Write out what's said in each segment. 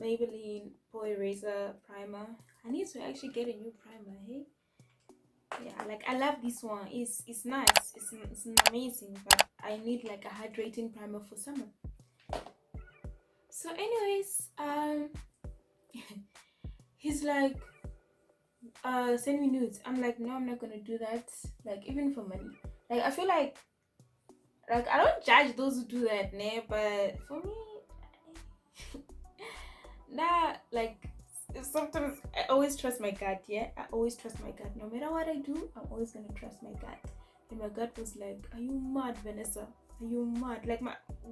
Maybelline Pro Eraser primer. I need to actually get a new primer, hey? Yeah, like I love this one. It's nice. It's amazing, but I need like a hydrating primer for summer. So anyways, he's like, send me nudes. I'm like, no, I'm not gonna do that. Like even for money. Like I feel like I don't judge those who do that, nah, but for me, nah, like sometimes I always trust my gut, yeah? I always trust my gut. No matter what I do, I'm always gonna trust my gut. And my gut was like, are you mad, Vennesa? Are you mad? Like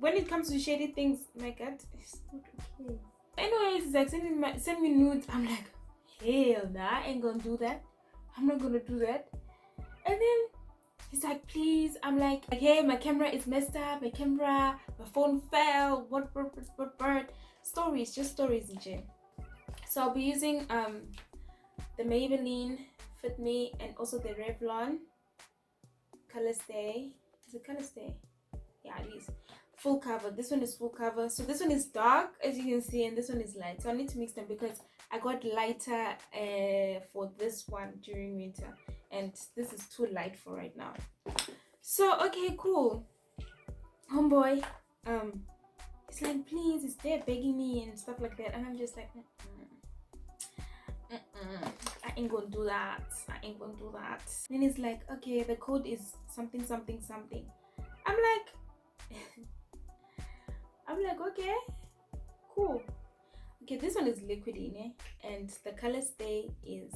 when it comes to shady things, my gut is not okay. Anyways, it's like send me nudes. I'm like, hell nah, I ain't gonna do that. I'm not gonna do that. And then he's like, please. I'm like, hey, my camera is messed up. My phone fell. What? Stories, just stories in jail. So I'll be using the Maybelline Fit Me and also the Revlon Color Stay. Is it Color Stay? Yeah, it is. Full cover. This one is full cover. So this one is dark, as you can see, and this one is light. So I need to mix them because I got lighter for this one during winter, and this is too light for right now. So okay, cool. Homeboy, he's like, please, he's there begging me and stuff like that, and I'm just like, I ain't gonna do that. I ain't gonna do that. Then he's like, okay, the code is something, something, something. I'm like, okay, cool. Okay, this one is liquidy, né? And the color stay is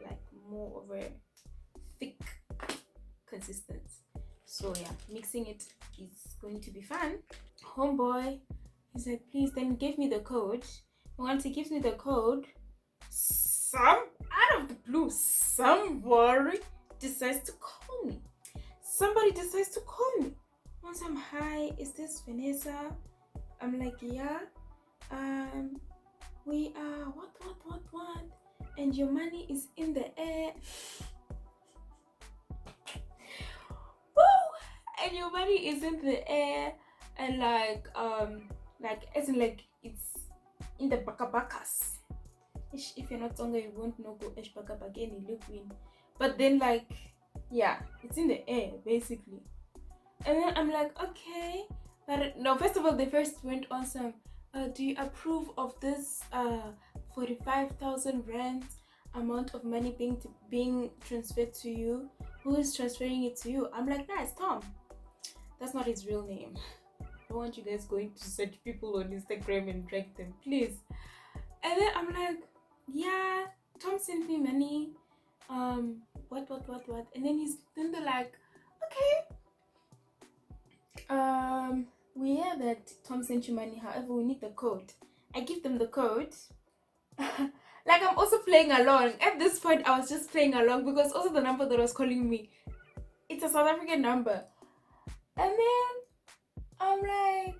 like more of a thick consistency. So yeah, mixing it is going to be fun. Homeboy, he said, please, then give me the code. Once he gives me the code, out of the blue, somebody decides to call me. Somebody decides to call me. Once I'm, hi, is this Vennesa? I'm like, yeah. We are what? And your money is in the air. Woo! And your money is in the air, and like as in like it's in the bakabakas. If you're not Tonga, you won't know go esh bakabageni liquid. But then like yeah, it's in the air basically. And then I'm like, okay. But no, first of all, they first went on some do you approve of this 45,000 rand amount of money being transferred to you? Who is transferring it to you? I'm like, nah, it's Tom. That's not his real name. I don't want you guys going to search people on Instagram and drag them, please. And then I'm like, yeah, Tom sent me money. What? And then they're like, okay. We hear that Tom sent you money, however, we need the code. I give them the code. Like I'm also playing along. At this point, I was just playing along because also the number that was calling me, it's a South African number. And then I'm like,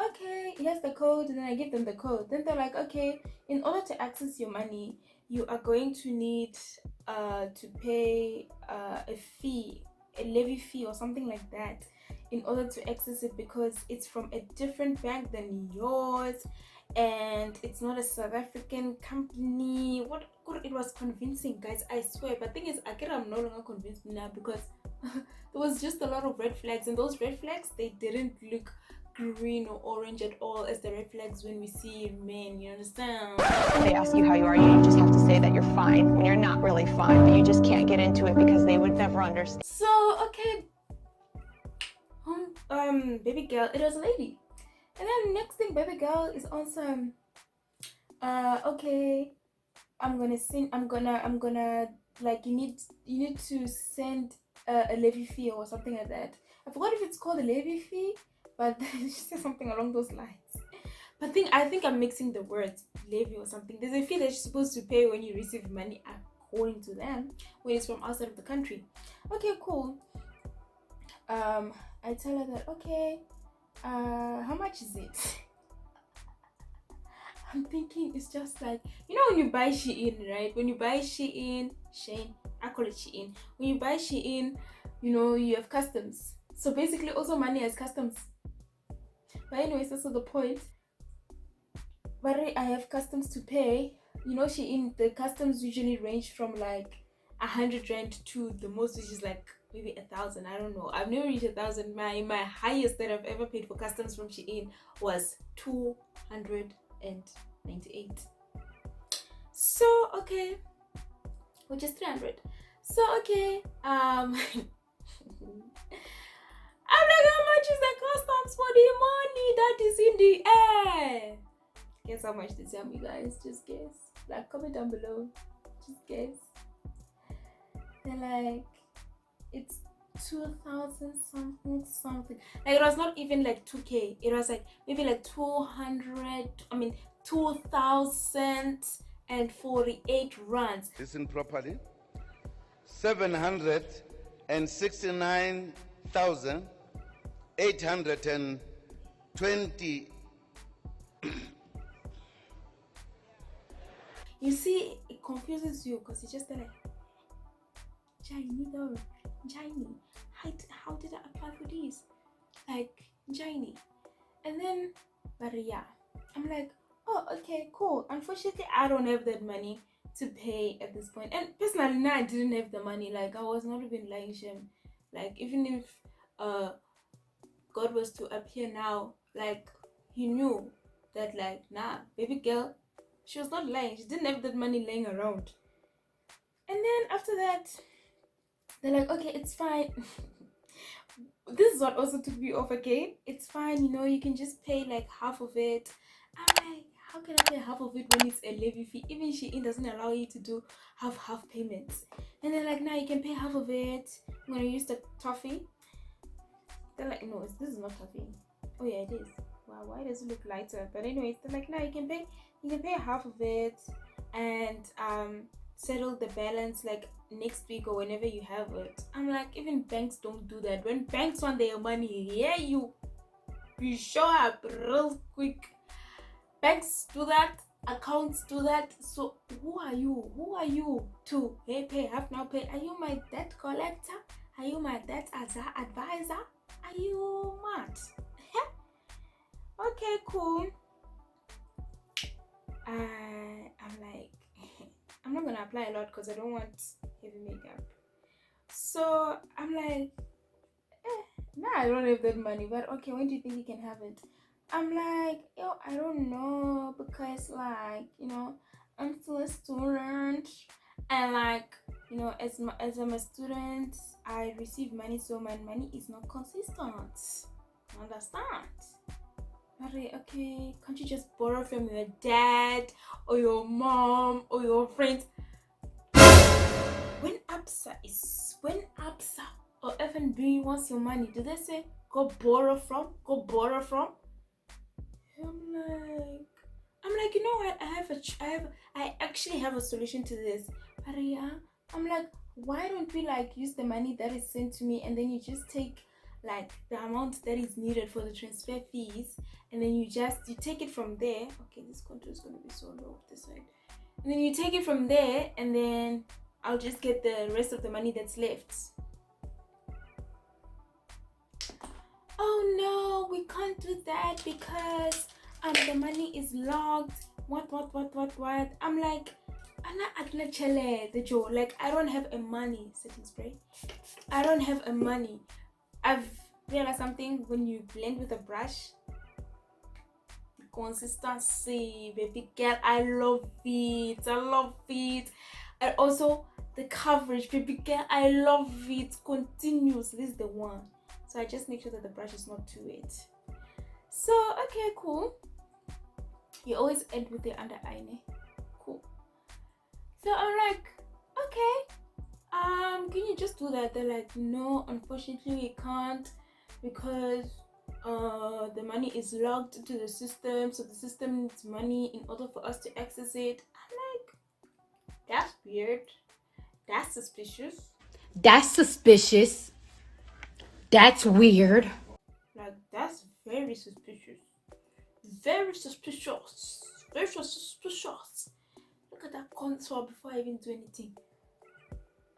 okay, here's the code, and then I give them the code. Then they're like, okay, in order to access your money, you are going to need to pay a fee, a levy fee or something like that, in order to access it because it's from a different bank than yours and it's not a South African company. What it was convincing, guys, I swear. But thing is, I'm no longer convinced now because there was just a lot of red flags, and those red flags, they didn't look green or orange at all as the red flags when we see men, you understand? They ask you how you are, you just have to say that you're fine when you're not really fine, but you just can't get into it because they would never understand. So okay, baby girl, it was a lady. And then next thing, baby girl is on some okay, I'm gonna like you need to send a levy fee or something like that. I forgot if it's called a levy fee, but she said something along those lines. But I think I'm mixing the words, levy or something. There's a fee that you're supposed to pay when you receive money according to them when it's from outside of the country. Okay, cool. I tell her that, okay, how much is it? I'm thinking it's just like, you know, when you buy Shein, right? When you buy Shein, I call it Shein. When you buy Shein, you know, you have customs. So basically also money has customs. But anyways, that's not the point. but I have customs to pay. You know, the customs usually range from like 100 rand to the most, which is like maybe 1,000. I don't know. I've never reached 1,000. My highest that I've ever paid for customs from Shein was 298. So okay, which is 300. So okay, I'm like, how much is the customs for the money that is in the air? Guess how much they tell me, guys? Just guess. Like, comment down below. Just guess. They're like, it's 2,000 something. Like, it was not even like 2K. It was like maybe like 2,048 rands. Listen properly. 769,820. You see, it confuses you because it's just like, Jaini though, Jaini, how did I apply for this? Like, Jaini. And then, but yeah, I'm like, oh, okay, cool. Unfortunately, I don't have that money to pay at this point. And personally, now I didn't have the money. Like, I was not even lying shame. Like, even if God was to appear now, like, he knew that, like, nah, baby girl, she was not lying. She didn't have that money laying around. And then after that, they're like, okay, it's fine. This is what also took me off again. It's fine, you know, you can just pay like half of it. I'm like, how can I pay half of it when it's a levy fee? Even Shein doesn't allow you to do half payments. And they're like, nah, you can pay half of it. I'm gonna use the toffee. They're like, no, this is not toffee. Oh yeah, it is. Wow, why does it look lighter? But anyways, they're like, nah, you can pay half of it and settle the balance like next week or whenever you have it. I'm like, even banks don't do that. When banks want their money, yeah, you show up real quick. Banks do that, accounts do that. So who are you to pay half now? Pay? Are you my debt collector? Are you my debt advisor? Are you mad? Okay, cool. I'm like, I'm not gonna apply a lot because I don't want heavy makeup. So I'm like, nah, I don't have that money, but okay, when do you think you can have it? I'm like, yo, I don't know, because like, you know, I'm still a student, and like, you know, as I'm a student, I receive money, so my money is not consistent. Understand? Okay, can't you just borrow from your dad or your mom or your friends? When ABSA or FNB wants your money, do they say go borrow from? I'm like, you know what? I actually have a solution to this. But yeah, I'm like, why don't we like use the money that is sent to me, and then you just take like the amount that is needed for the transfer fees, and then you take it from there. Okay, this contour is gonna be so low this side. And then you take it from there, and then I'll just get the rest of the money that's left. Oh no, we can't do that because the money is locked. What? I'm like, like, I don't have a money setting spray. I don't have a money. I've realized something: when you blend with a brush, the consistency, baby girl, I love it. And also the coverage, baby girl, I love it. Continuous. This is the one. So I just make sure that the brush is not too wet. So okay, cool. You always end with the under eye, ne? Cool. So I'm like, okay, can you just do that? They're like, no, unfortunately we can't, because the money is logged into the system, so the system needs money in order for us to access it. I'm like, that's weird. That's suspicious. That's weird. Like, that's very suspicious. Very suspicious. Look at that contour before I even do anything.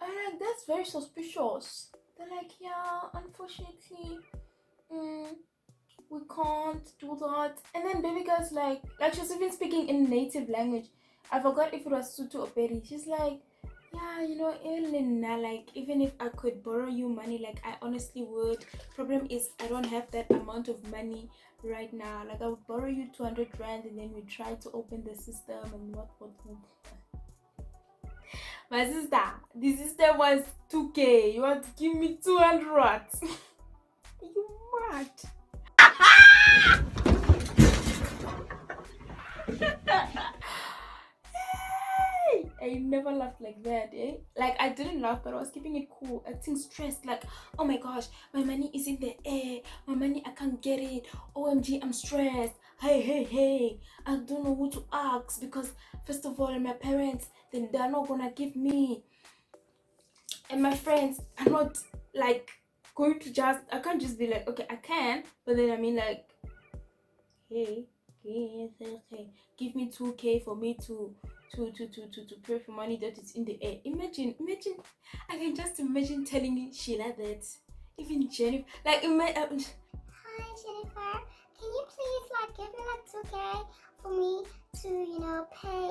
I'm like, that's very suspicious. They're like, yeah, unfortunately, we can't do that. And then baby girl's like she was even speaking in native language. I forgot if it was Sutu or Peri. She's like, yeah, you know, Elena, like even if I could borrow you money, like I honestly would. Problem is I don't have that amount of money right now. Like I would borrow you 200 rand and then we try to open the system and what. My sister, the system was 2k. You want to give me 200 rats? You mad? I never laughed like that, eh? Like I didn't laugh, but I was keeping it cool, acting stressed, like, oh my gosh, my money is in the air, my money, I can't get it. OMG, I'm stressed. Hey, I don't know who to ask because first of all, my parents, then they're not gonna give me, and my friends are not like going to just. I can't just be like, okay, I can, but then I mean like, hey, give me 2k for me to pay for money that is in the air. Imagine, I can just imagine telling Sheila that. Even Jennifer, like Hi Jennifer, can you please like give me like 2k for me to, you know, pay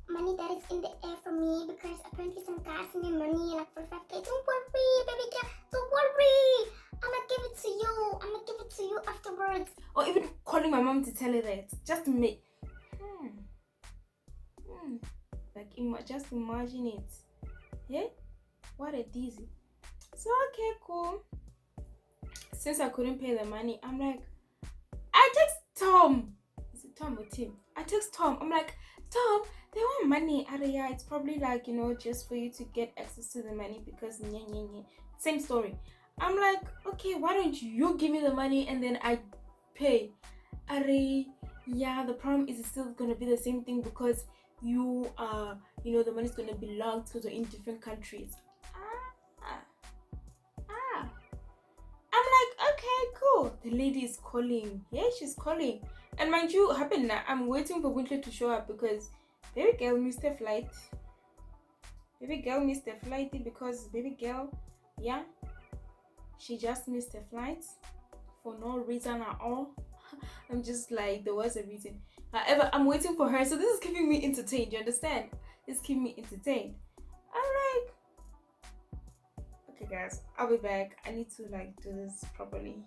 money that is in the air for me because apparently some guys in your money like for 5k. Don't worry, baby girl, don't worry. I'm gonna give it to you afterwards. or even calling my mom to tell her that. Just to make like just imagine it. Yeah, what a dizzy. So okay, cool. Since I couldn't pay the money, I'm like, I text Tom. Is it Tom or Tim? I text Tom. I'm like, Tom, they want money. Yeah, it's probably like, you know, just for you to get access to the money because same story. I'm like, okay, why don't you give me the money and then I pay? Yeah, the problem is it's still gonna be the same thing because you you know, the money's gonna be locked because we're in different countries. I'm like, okay, cool. The lady is calling. Yeah, she's calling. And mind you, happen now, I'm waiting for Winter to show up because baby girl missed her flight. Because baby girl, yeah, she just missed her flight for no reason at all. I'm just like, there was a reason. However, I'm waiting for her. So this is keeping me entertained. You understand? It's keeping me entertained. I'm like, okay guys, I'll be back. I need to like do this properly.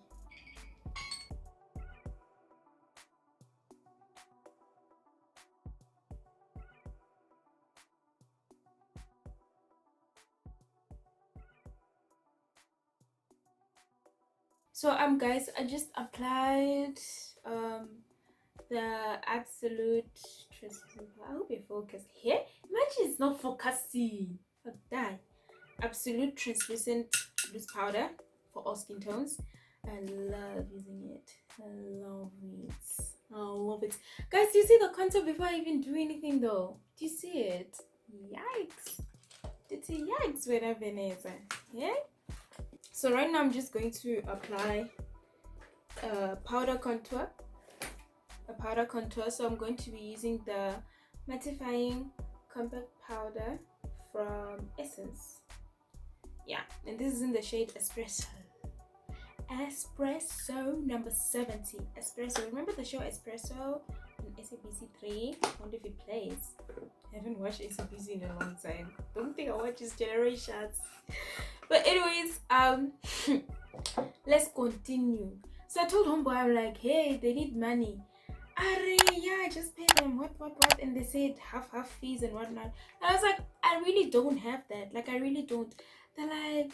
So guys, I just applied the absolute I hope you focus here. Imagine it's not focusing. I'll die. Absolute translucent loose powder for all skin tones. I love using it. I love it. Guys, do you see the contour before I even do anything though? Do you see it? Yikes. Did you see yikes when I Vennesa? Yeah? So right now I'm just going to apply a powder contour. So I'm going to be using the mattifying compact powder from Essence. Yeah, and this is in the shade Espresso number 70. Espresso, remember the show Espresso on SABC 3? I wonder if it plays. I haven't watched SABC in a long time. Don't think I watch his generations. But anyways, let's continue. So I told homeboy, I'm like, hey, they need money. Yeah, just pay them what, and they said half fees and whatnot. And I was like, I really don't have that. Like, I really don't. They're like,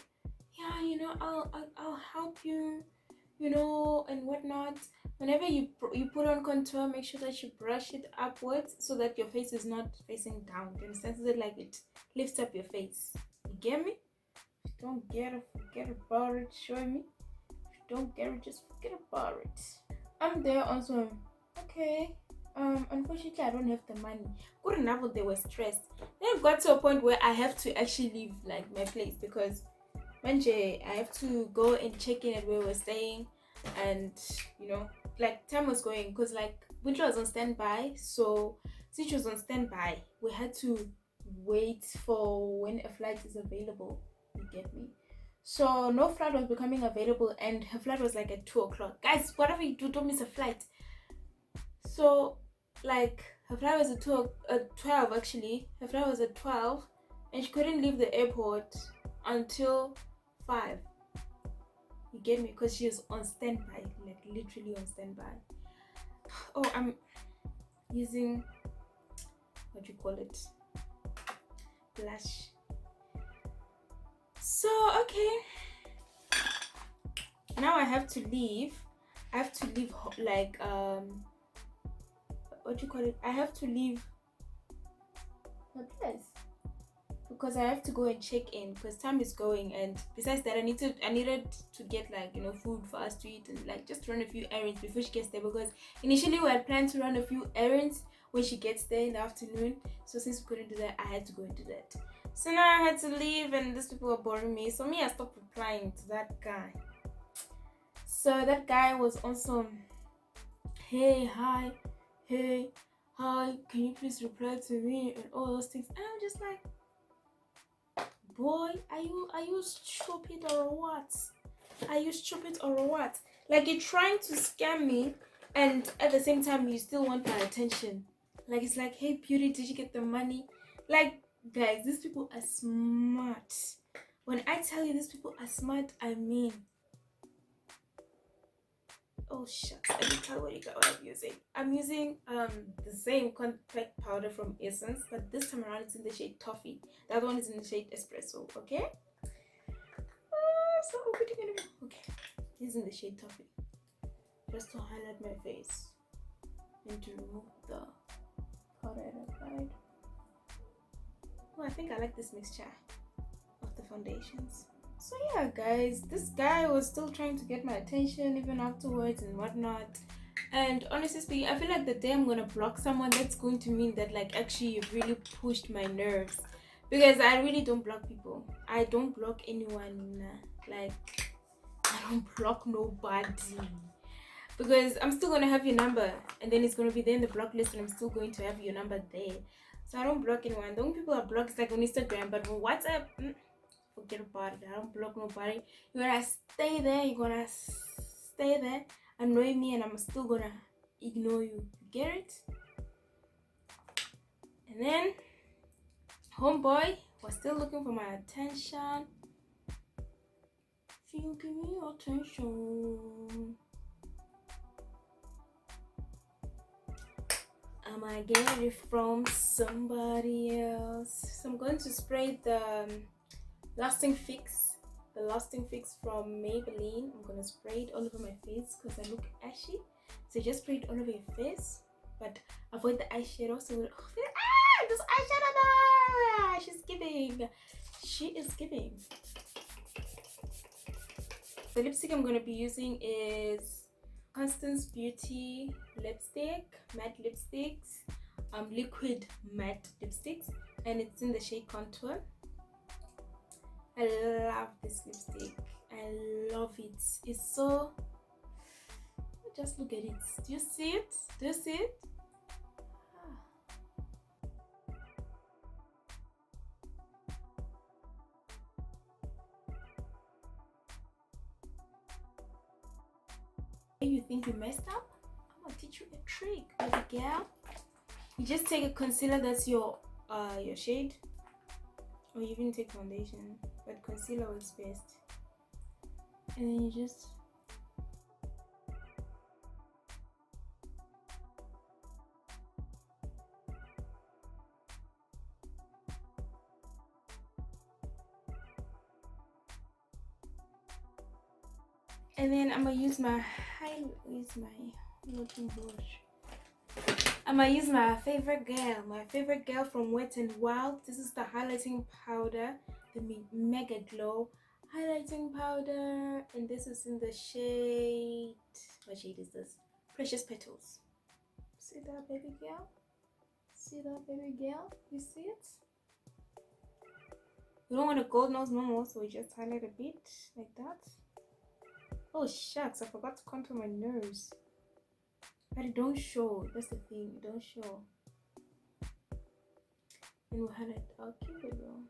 yeah, you know, I'll help you, you know, and whatnot. Whenever you put on contour, make sure that you brush it upwards so that your face is not facing down. Do you understand? So that like it lifts up your face. You get me? If you don't get it, forget about it. Show me. If you don't get it, just forget about it. I'm there also. Okay. Unfortunately, I don't have the money. Good enough, they were stressed. Then it got to a point where I have to actually leave like my place because I have to go and check in at where we're staying, and you know, like time was going because like Winter was on standby. So since she was on standby, we had to wait for when a flight is available. You get me? So no flight was becoming available, and her flight was like at 2 o'clock. Guys, whatever you do, don't miss a flight. So like her flight was at 12 actually. Her flight was at 12, and she couldn't leave the airport until 5. You get me? Because she was on standby, like literally on standby. Oh, I'm using, what do you call it, blush. So okay, now I have to leave like what do you call it, I have to leave my place because I have to go and check in because time is going, and besides that I needed to get like, you know, food for us to eat and like just run a few errands before she gets there, because initially we had planned to run a few errands when she gets there in the afternoon. So since we couldn't do that, I had to go and do that. So now I had to leave, and these people were boring me, so I stopped replying to that guy. So that guy was also, hey, hi, hey, hi, can you please reply to me and all those things, and I'm just like, boy, are you stupid or what? Are you stupid or what? Like, you're trying to scam me, and at the same time you still want my attention. Like, it's like, hey beauty, did you get the money? Like, guys, these people are smart. When I tell you these people are smart, I mean, oh shucks, let me tell you what I'm using. I'm using the same compact powder from Essence, but this time around it's in the shade Toffee. The other one is in the shade Espresso, okay? So what are you gonna do? Okay, this is in the shade Toffee. Just to highlight my face and to remove the powder I applied. Oh, I think I like this mixture of the foundations. So yeah, guys, this guy was still trying to get my attention even afterwards and whatnot. And honestly speaking, I feel like the day I'm gonna block someone, that's going to mean that like actually you've really pushed my nerves, because I really don't block people. I don't block anyone. Like, I don't block nobody, because I'm still gonna have your number, and then it's gonna be there in the block list, and I'm still going to have your number there. So I don't block anyone. The only people I block is like on Instagram, but on WhatsApp, forget about it. I don't block nobody. You're gonna stay there. You're gonna stay there, annoy me, and I'm still gonna ignore you. Get it? And then homeboy was still looking for my attention. If you give me your attention, I might get it from somebody else. So I'm going to spray the lasting fix from Maybelline. I'm gonna spray it all over my face because I look ashy, so just spray it all over your face, but avoid the eyeshadow. So this eyeshadow, she is giving. The lipstick I'm gonna be using is Constance Beauty lipstick, matte lipsticks, liquid matte lipsticks, and it's in the shade Contour. I love this lipstick. I love it. It's so, just look at it. Do you see it? Do you see it? You think you messed up? I'm gonna teach you a trick, baby girl. You just take a concealer that's your shade, or you even take foundation, but concealer works best. And then you just and then I'm gonna use my looking brush. I'm gonna use my favorite girl from Wet n Wild. This is the highlighting powder, the Mega Glow highlighting powder, and this is in the shade, what shade is this? Precious Petals. See that, baby girl? See that, baby girl? You see it? You don't want a gold nose no more, so we just highlight a bit like that. Oh shucks, I forgot to contour my nose. But it don't show. That's the thing, it don't show. And we'll highlight our cute little.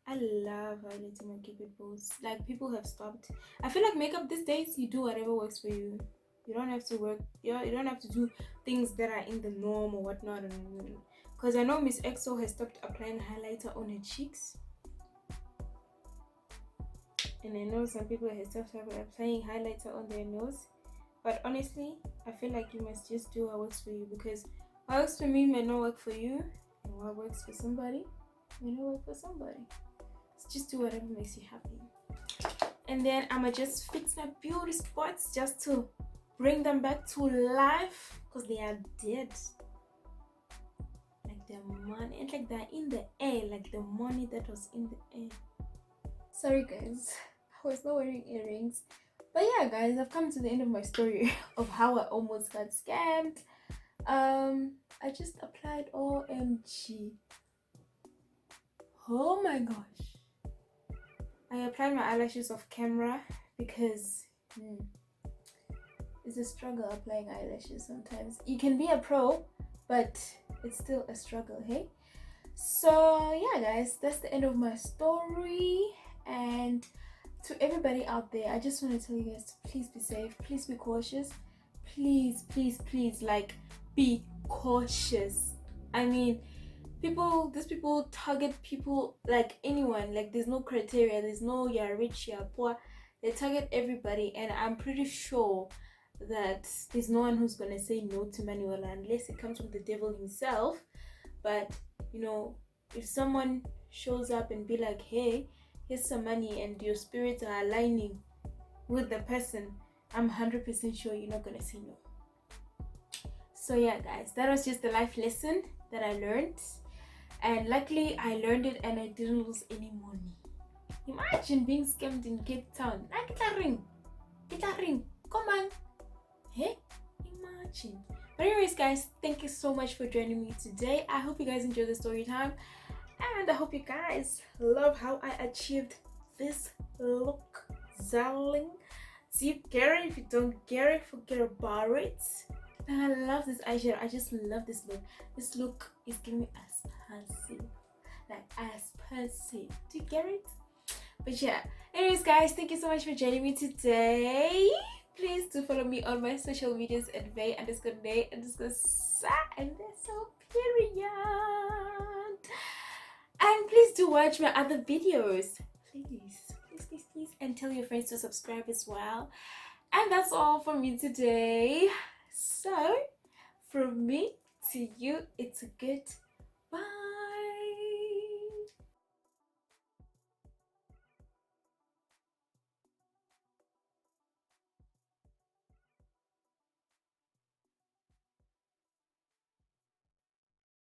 I love highlighting my cupid bows. Like, people have stopped. I feel like makeup these days, you do whatever works for you. You don't have to work. You don't have to do things that are in the norm or whatnot. Because I know Miss EXO has stopped applying highlighter on her cheeks, and I know some people have stopped applying highlighter on their nose. But honestly, I feel like you must just do what works for you, because what works for me may not work for you, and what works for somebody may not work for somebody. So just do whatever makes you happy. And then I'ma just fix my beauty spots just to bring them back to life, because they are dead. Like the money, it's like they're in the air, like the money that was in the air. Sorry guys, I was not wearing earrings. But yeah guys, I've come to the end of my story of how I almost got scammed. I just applied OMG. Oh my gosh. I applied my eyelashes off camera because it's a struggle applying eyelashes sometimes. You can be a pro, but it's still a struggle, hey? So yeah guys, that's the end of my story. And to everybody out there, I just want to tell you guys to please be safe, please be cautious, please like be cautious. I mean, these people target people like anyone. Like, there's no criteria, there's no you're rich, you're poor. They target everybody, and I'm pretty sure that there's no one who's gonna say no to Manuela unless it comes from the devil himself. But you know, if someone shows up and be like, hey, here's some money, and your spirits are aligning with the person, I'm 100% sure you're not gonna say no. So yeah guys, that was just the life lesson that I learned, and luckily I learned it and I didn't lose any money. Imagine being scammed in Cape Town. Like, it's a ring, come on, hey, imagine. But anyways guys, thank you so much for joining me today. I hope you guys enjoyed the story time, and I hope you guys love how I achieved this look, darling. Do you get it? If you don't get it, forget about it. And I love this eyeshadow. I just love this look. This look is giving me expensive, like expensive. Do you get it? But yeah, anyways guys, thank you so much for joining me today. Please do follow me on my social medias at Vey_Nay_Sa, and that's so period. And please do watch my other videos. Please, and tell your friends to subscribe as well. And that's all for me today. So from me to you, it's a good